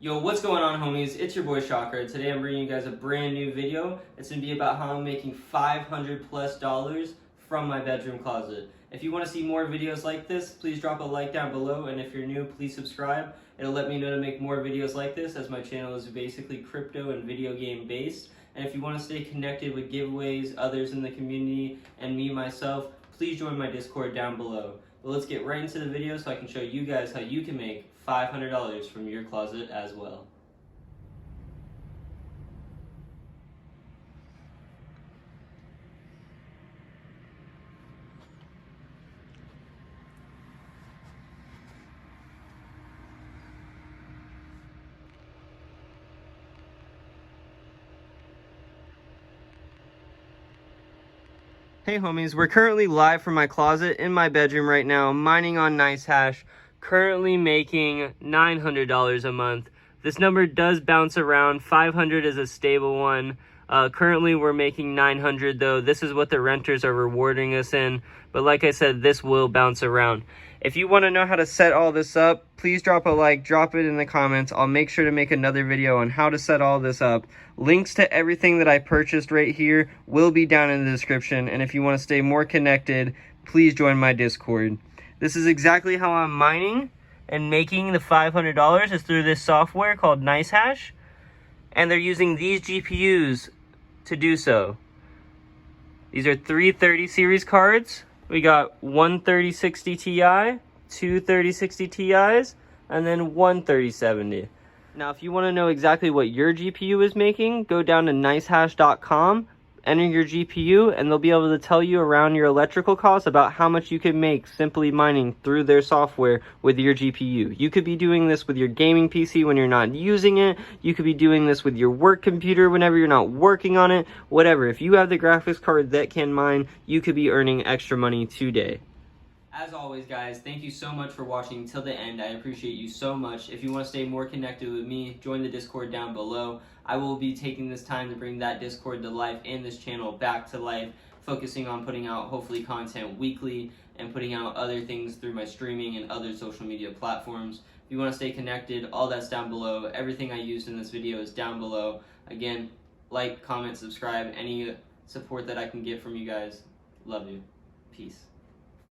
Yo, what's going on, homies? It's your boy Shockruh. Today I'm bringing you guys a brand new video. It's going to be about how I'm making $500+ from my bedroom closet. If you want to see more videos like this, please drop a like down below, and if you're new, please subscribe. It'll let me know to make more videos like this, as my channel is basically crypto and video game based. And if you want to stay connected with giveaways, others in the community, and me myself, please join my Discord down below. But let's get right into the video so I can show you guys how you can make $500 from your closet as well. Hey homies, we're currently live from my closet in my bedroom right now, mining on NiceHash, currently making $900 a month. This number does bounce around. 500 is a stable one. Currently we're making 900 though. This is what the renters are rewarding us in, but like I said, this will bounce around. If you want to know how to set all this up, please drop a like, drop it in the comments. I'll make sure to make another video on how to set all this up. Links to everything that I purchased right here will be down in the description, and if you want to stay more connected, please join my Discord. This is exactly how I'm mining and making the $500 is through this software called NiceHash, and they're using these GPUs to do so. These are 330 series cards. We got one 3060 Ti, two 3060 Ti's, and then one 3070. Now, if you want to know exactly what your GPU is making, go down to nicehash.com, enter your GPU, and they'll be able to tell you around your electrical costs about how much you can make simply mining through their software with your GPU. You could be doing this with your gaming PC when you're not using it. You could be doing this with your work computer whenever you're not working on it. Whatever. If you have the graphics card that can mine, you could be earning extra money today. As always, guys, thank you so much for watching till the end. I appreciate you so much. If you want to stay more connected with me, join the Discord down below. I will be taking this time to bring that Discord to life and this channel back to life, focusing on putting out, hopefully, content weekly and putting out other things through my streaming and other social media platforms. If you want to stay connected, all that's down below. Everything I used in this video is down below. Again, like, comment, subscribe. Any support that I can get from you guys, love you. Peace.